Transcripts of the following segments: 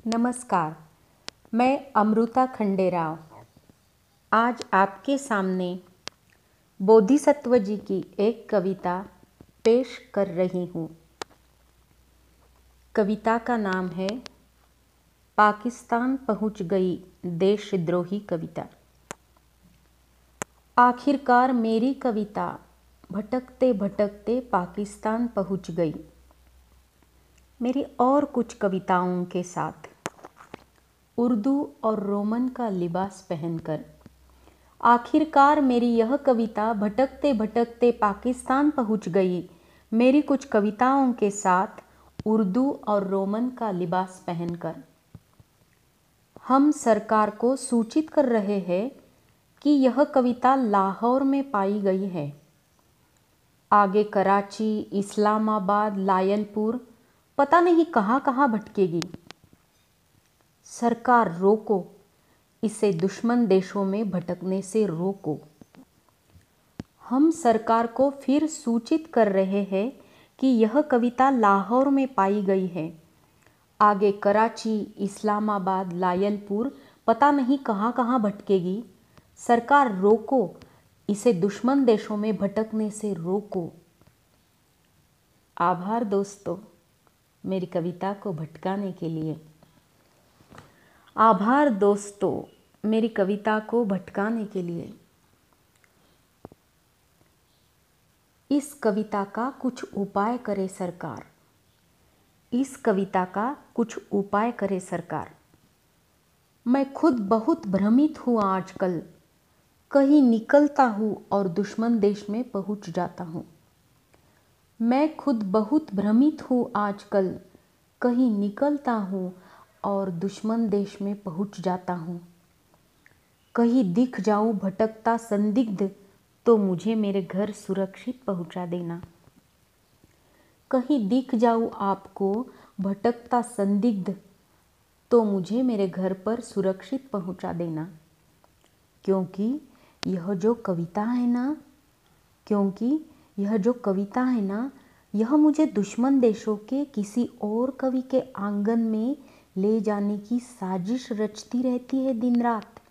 नमस्कार। मैं अमृता खंडेराव आज आपके सामने बोधिसत्व जी की एक कविता पेश कर रही हूँ। कविता का नाम है पाकिस्तान पहुँच गई देशद्रोही कविता। आखिरकार मेरी कविता भटकते भटकते पाकिस्तान पहुँच गई, मेरी और कुछ कविताओं के साथ उर्दू और रोमन का लिबास पहनकर। आखिरकार मेरी यह कविता भटकते भटकते पाकिस्तान पहुँच गई, मेरी कुछ कविताओं के साथ उर्दू और रोमन का लिबास पहनकर। हम सरकार को सूचित कर रहे हैं कि यह कविता लाहौर में पाई गई है। आगे कराची, इस्लामाबाद, लायलपुर, पता नहीं कहाँ कहाँ भटकेगी। सरकार रोको, इसे दुश्मन देशों में भटकने से रोको। हम सरकार को फिर सूचित कर रहे हैं कि यह कविता लाहौर में पाई गई है। आगे कराची, इस्लामाबाद, लायलपुर, पता नहीं कहाँ कहाँ भटकेगी। सरकार रोको, इसे दुश्मन देशों में भटकने से रोको। आभार दोस्तों, मेरी कविता को भटकाने के लिए। आभार दोस्तों, मेरी कविता को भटकाने के लिए। इस कविता का कुछ उपाय करे सरकार। इस कविता का कुछ उपाय करे सरकार। मैं खुद बहुत भ्रमित हूँ आजकल, कहीं निकलता हूँ और दुश्मन देश में पहुँच जाता हूँ। मैं खुद बहुत भ्रमित हूँ आजकल, कहीं निकलता हूँ और दुश्मन देश में पहुँच जाता हूँ। कहीं दिख जाऊँ भटकता संदिग्ध, तो मुझे मेरे घर सुरक्षित पहुँचा देना। कहीं दिख जाऊँ आपको भटकता संदिग्ध, तो मुझे मेरे घर पर सुरक्षित पहुँचा देना। क्योंकि यह जो कविता है ना, यह मुझे दुश्मन देशों के किसी और कवि के आंगन में ले जाने की साजिश रचती रहती है दिन रात।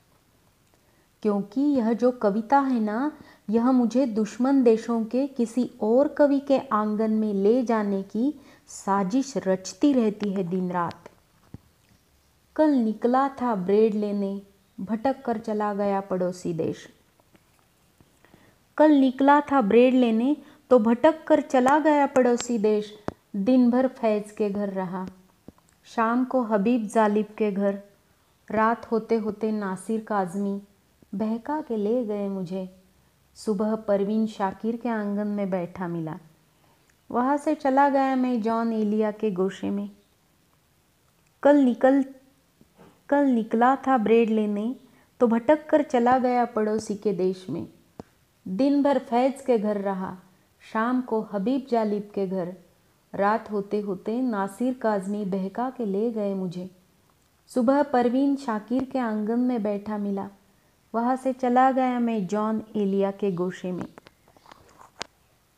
क्योंकि यह जो कविता है ना, यह मुझे दुश्मन देशों के किसी और कवि के आंगन में ले जाने की साजिश रचती रहती है दिन रात। कल निकला था ब्रेड लेने, भटक कर चला गया पड़ोसी देश। कल निकला था ब्रेड लेने, तो भटक कर चला गया पड़ोसी देश। दिन भर फैज़ के घर रहा, शाम को हबीब जालिब के घर। रात होते होते नासिर काज़मी बहका के ले गए मुझे। सुबह परवीन शाकिर के आंगन में बैठा मिला, वहाँ से चला गया मैं जॉन एलिया के गोशे में। कल निकला था ब्रेड लेने, तो भटक कर चला गया पड़ोसी के देश में। दिन भर फैज़ के घर रहा, शाम को हबीब जालिब के घर। रात होते होते नासिर काज़मी बहका के ले गए मुझे। सुबह परवीन शाकिर के आंगन में बैठा मिला, वहाँ से चला गया मैं जॉन एलिया के गोशे में।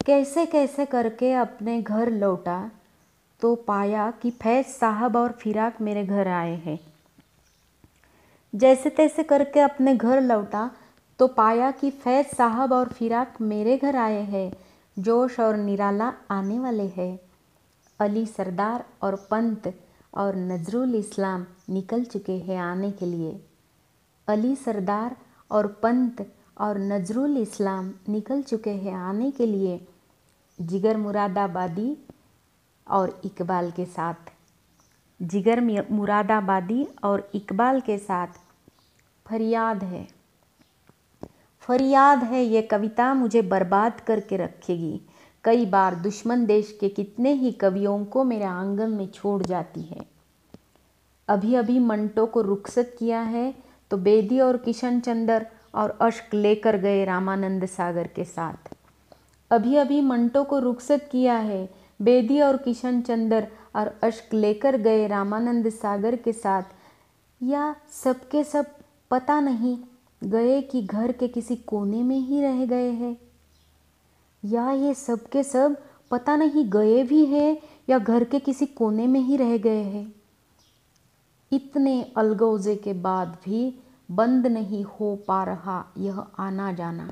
कैसे कैसे करके अपने घर लौटा, तो पाया कि फैज़ साहब और फिराक मेरे घर आए हैं। जैसे तैसे करके अपने घर लौटा, तो पाया कि फैज़ साहब और फिराक मेरे घर आए हैं। जोश और निराला आने वाले हैं। अली सरदार और पंत और नजरुल इस्लाम निकल चुके हैं आने के लिए। अली सरदार और पंत और नजरुल इस्लाम निकल चुके हैं आने के लिए। जिगर मुरादाबादी और इकबाल के साथ। जिगर मुरादाबादी और इकबाल के साथ। फरियाद है ये कविता मुझे बर्बाद करके रखेगी। कई बार दुश्मन देश के कितने ही कवियों को मेरे आंगन में छोड़ जाती है। अभी अभी मंटो को रुखसत किया है, तो बेदी और किशन चंदर और अश्क लेकर गए रामानंद सागर के साथ। अभी अभी मंटो को रुखसत किया है, बेदी और किशन चंदर और अश्क लेकर गए रामानंद सागर के साथ। या सबके सब पता नहीं गए कि घर के किसी कोने में ही रह गए हैं। या ये सब के सब पता नहीं गए भी हैं या घर के किसी कोने में ही रह गए हैं। इतने अलगोजे के बाद भी बंद नहीं हो पा रहा यह आना जाना।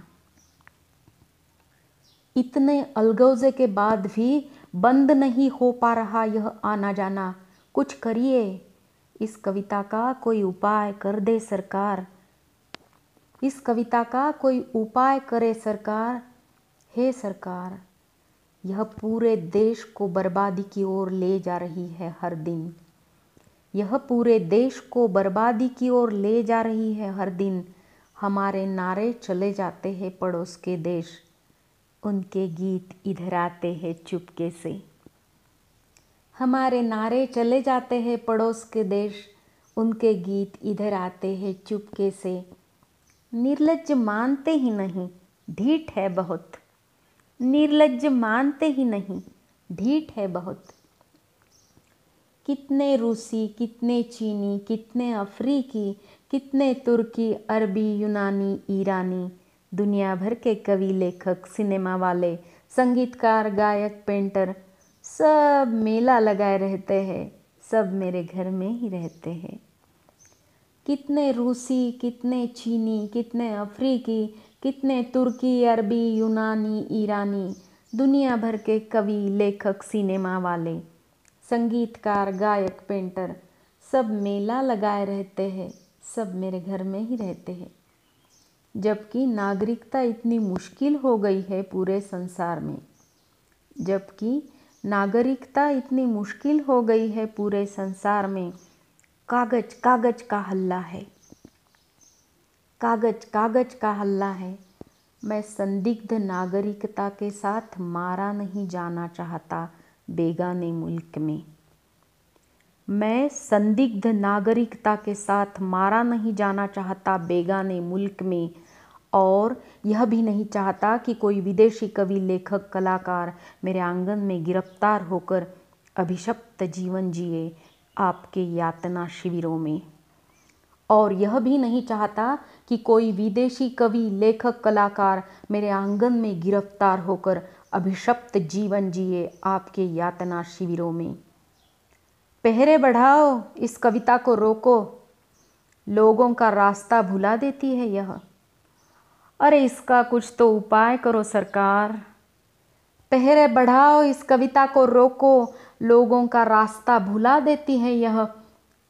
इतने अलगोजे के बाद भी बंद नहीं हो पा रहा यह आना जाना। कुछ करिए, इस कविता का कोई उपाय कर दे सरकार। इस कविता का कोई उपाय करे सरकार। हे सरकार, यह पूरे देश को बर्बादी की ओर ले जा रही है हर दिन। यह पूरे देश को बर्बादी की ओर ले जा रही है हर दिन। हमारे नारे चले जाते हैं पड़ोस के देश, उनके गीत इधर आते हैं चुपके से। हमारे नारे चले जाते हैं पड़ोस के देश, उनके गीत इधर आते हैं चुपके से। निर्लज्ज मानते ही नहीं, ढीठ है बहुत। निर्लज्ज मानते ही नहीं, ढीठ है बहुत। कितने रूसी, कितने चीनी, कितने अफ्रीकी, कितने तुर्की, अरबी, यूनानी, ईरानी, दुनिया भर के कवि, लेखक, सिनेमा वाले, संगीतकार, गायक, पेंटर, सब मेला लगाए रहते हैं, सब मेरे घर में ही रहते हैं। कितने रूसी, कितने चीनी, कितने अफ्रीकी, कितने तुर्की, अरबी, यूनानी, ईरानी, दुनिया भर के कवि, लेखक, सिनेमा वाले, संगीतकार, गायक, पेंटर, सब मेला लगाए रहते हैं, सब मेरे घर में ही रहते हैं। जबकि नागरिकता इतनी मुश्किल हो गई है पूरे संसार में। जबकि नागरिकता इतनी मुश्किल हो गई है पूरे संसार में। कागज कागज का हल्ला है, कागज कागज का हल्ला है। मैं संदिग्ध नागरिकता के साथ मारा नहीं जाना चाहता बेगाने मुल्क में। मैं संदिग्ध नागरिकता के साथ मारा नहीं जाना चाहता बेगाने मुल्क में, और यह भी नहीं चाहता कि कोई विदेशी कवि, लेखक, कलाकार मेरे आंगन में गिरफ्तार होकर अभिशप्त जीवन जिए आपके यातना शिविरों में। और यह भी नहीं चाहता कि कोई विदेशी कवि, लेखक, कलाकार मेरे आंगन में गिरफ्तार होकर अभिशप्त जीवन जिए आपके यातना शिविरों में। पहरे बढ़ाओ, इस कविता को रोको, लोगों का रास्ता भुला देती है यह। अरे इसका कुछ तो उपाय करो सरकार। पहरे बढ़ाओ, इस कविता को रोको, लोगों का रास्ता भुला देती है यह।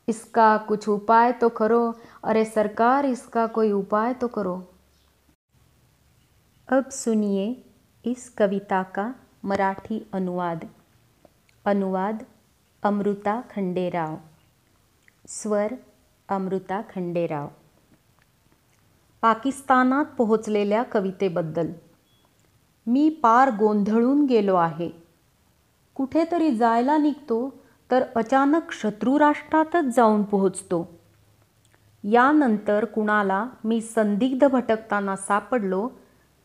इसका कुछ उपाय तो करो, अरे सरकार इसका कोई उपाय तो करो। अब सुनिए इस कविता का मराठी अनुवाद। अनुवाद अमृता खंडेराव। स्वर अमृता खंडेराव। पाकिस्तानात पोहोचलेल्या कवितेबद्दल। मी पार गोंधळून गेलो आहे. कुठेतरी जायला निघतो तर अचानक शत्रुराष्ट्रातच जाऊन पोहोचतो. यानंतर कुणाला मी संदिग्ध भटकताना सापडलो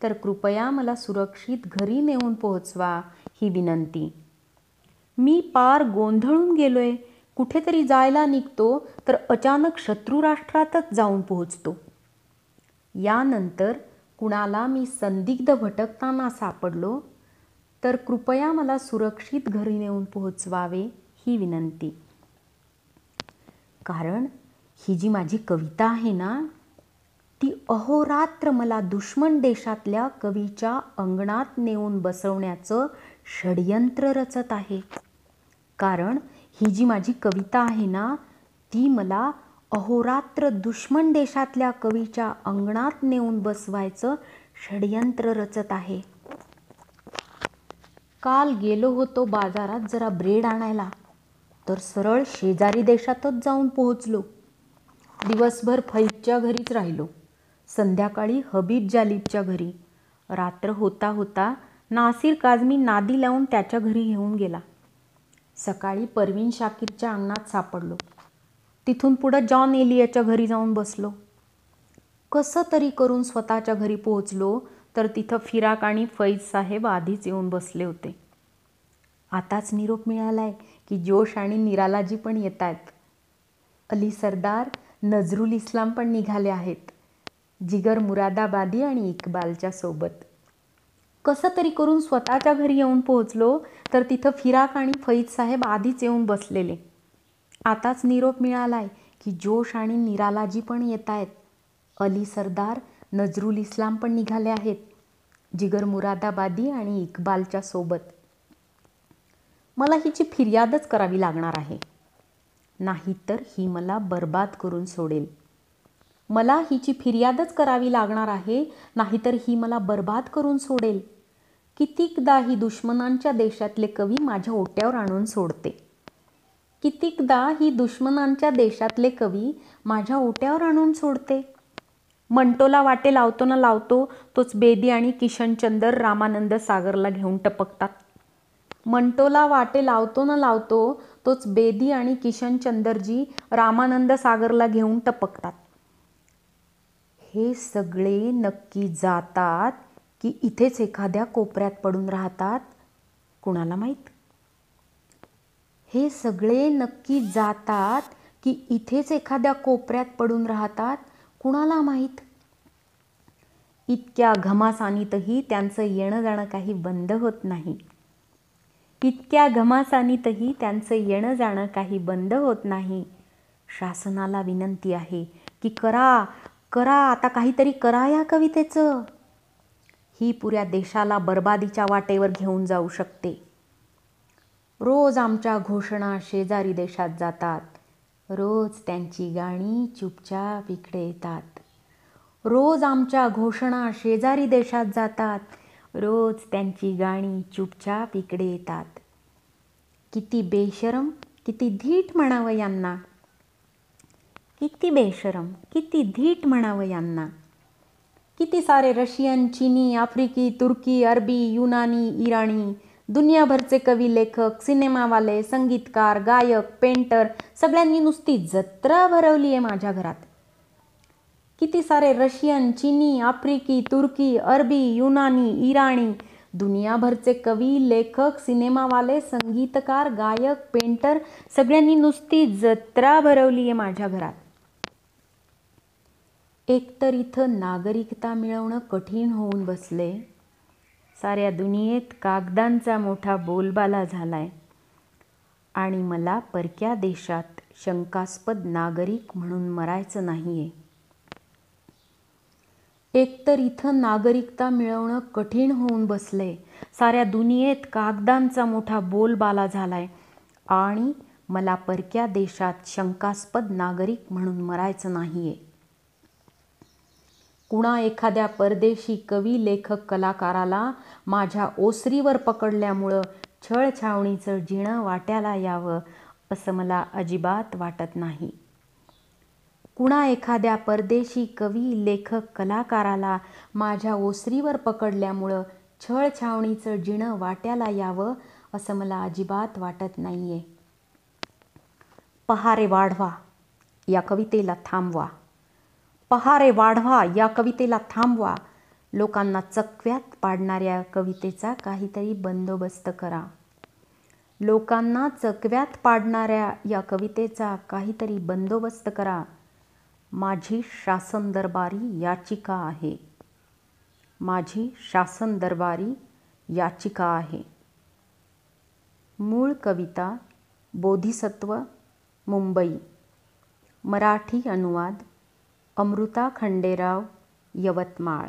तर कृपया मला सुरक्षित घरी नेऊन पोहोचवा ही विनंती. मी पार गोंधळून गेलोय, कुठेतरी जायला निघतो तर अचानक शत्रुराष्ट्रातच जाऊन पोहोचतो. यानंतर कुणाला मी संदिग्ध भटकताना सापडलो तर कृपया मला सुरक्षित घरी नेऊन पोहोचवावे ही विनंती. कारण ही जी माझी कविता आहे ना, ती अहोरात्र मला दुश्मन देशातल्या कवीच्या अंगणात नेऊन बसवण्याचं षड्यंत्र रचत आहे. कारण ही जी माझी कविता आहे ना, ती मला अहोरात्र दुश्मन देशातल्या कवीच्या अंगणात नेऊन बसवायचं षड्यंत्र रचत आहे. काल गेलो होतो बाजारात जरा ब्रेड आणायला, तर सरळ शेजारी देशातच जाऊन पोहोचलो. दिवसभर फैजच्या घरीच राहिलो. संध्याकाळी हबीब जालिबच्या घरी. रात्र होता होता नासिर काझमी नादी लावून त्याच्या घरी घेऊन गेला. सकाळी परवीन शाकिरच्या अंगणात सापडलो. तिथून पुढं जॉन एलियाच्या घरी जाऊन बसलो. कसं तरी करून स्वतःच्या घरी पोहोचलो तर तिथं फिराक आणि फैज साहेब आधीच येऊन बसले होते. आताच निरोप मिळालाय की जोश आणि निरालाजी पण येत आहेत. अली सरदार, नजरुल इस्लाम पण निघाले आहेत, जिगर मुरादाबादी आणि इक्बालच्या सोबत. कसं तरी करून स्वतःच्या घरी येऊन पोहोचलो तर तिथं फिराक आणि फैज साहेब आधीच येऊन बसलेले. आताच निरोप मिळालाय की जोश आणि निरालाजी पण येत आहेत. अली सरदार, नजरुल इस्लाम पण निघाले आहेत, जिगर मुरादाबादी आणि इक्बालच्या सोबत. मला हिची फिर्यादच करावी लागणार आहे, नाहीतर ही मला बर्बाद करून सोडेल. मला हिची फिर्यादच करावी लागणार आहे, नाहीतर ही मला बर्बाद करून सोडेल. कितीकदा ही दुश्मनांच्या देशातले कवी माझ्या ओट्यावर आणून सोडते. कितीकदा ही दुश्मनांच्या देशातले कवी माझ्या ओट्यावर आणून सोडते. मंटोला वाटे लावतो ना लावतो तोच बेदी आणि किशनचंदर रामानंद सागरला घेऊन टपकतात. मंटोला वाटे लावतो ना लावतो तोच बेदी आणि किशनचंदरजी रामानंद सागरला घेऊन टपकतात. हे सगळे नक्की जातात की इथेच एखाद्या कोपऱ्यात पडून राहतात, कुणाला माहीत. हे सगळे नक्की जातात की इथेच एखाद्या कोपऱ्यात पडून राहतात, कुणाला माहीत. इतक्या घमासानीतही त्यांचं येणं जाणं काही बंद होत नाही. इतक्या घमासानीतही त्यांचं येणं जाणं काही बंद होत नाही. शासनाला विनंती आहे की करा करा, आता काहीतरी करा या कवितेचं. ही पुऱ्या देशाला बर्बादीच्या वाटेवर घेऊन जाऊ शकते. रोज आमच्या घोषणा शेजारी देशात जातात, रोज त्यांची गाणी चुपचाप इकडे येतात. रोज आमच्या घोषणा शेजारी देशात जातात, रोज त्यांची गाणी चुपचाप इकडे येतात. किती बेशरम, किती धीट म्हणावं यांना. किती बेशरम, किती धीट म्हणावं यांना. किती सारे रशियन, चीनी, आफ्रिकी, तुर्की, अरबी, युनानी, इराणी, दुनियाभरचे कवी, लेखक, सिनेमावाले, संगीतकार, गायक, पेंटर सगळ्यांनी नुसती जत्रा भरवली आहे माझ्या घरात. किती सारे रशियन, चीनी, आफ्रिकी, तुर्की, अरबी, युनानी, इराणी, दुनियाभरचे कवी, लेखक, सिनेमावाले, संगीतकार, गायक, पेंटर सगळ्यांनी नुसती जत्रा भरवली आहे माझ्या घरात. एकतर इथं नागरिकता मिळवणं कठीण होऊन बसले. साऱ्या दुनियेत कागदांचा मोठा बोलबाला झालाय आणि मला परक्या देशात शंकास्पद नागरिक म्हणून मरायचं नाहीये. एकतर इथं नागरिकता मिळवणं कठीण होऊन बसले. साऱ्या दुनियेत कागदांचा मोठा बोलबाला झालाय आणि मला परक्या देशात शंकास्पद नागरिक म्हणून मरायचं नाहीये. कुणा एखाद्या परदेशी कवी, लेखक, कलाकाराला माझ्या ओसरीवर पकडल्यामुळं छळछावणीचं जिणं वाट्याला यावं असं मला अजिबात वाटत नाही. कुणा एखाद्या परदेशी कवी, लेखक, कलाकाराला माझ्या ओसरीवर पकडल्यामुळं छळछावणीचं जिणं वाट्याला यावं असं मला अजिबात वाटत नाहीये. पहारे वाढवा, या कवितेला थांबवा. पहारे वाढवा, या कवितेला थांबवा. लोकांना चकव्यात पाडणाऱ्या कवितेचा काहीतरी बंदोबस्त करा. लोकांना चकव्यात पाडणाऱ्या या कवितेचा काहीतरी बंदोबस्त करा. माझी शासन दरबारी याचिका आहे. माझी शासन दरबारी याचिका आहे. मूळ कविता बोधिसत्व, मुंबई. मराठी अनुवाद अमृता खंडेराव, यवतमाळ.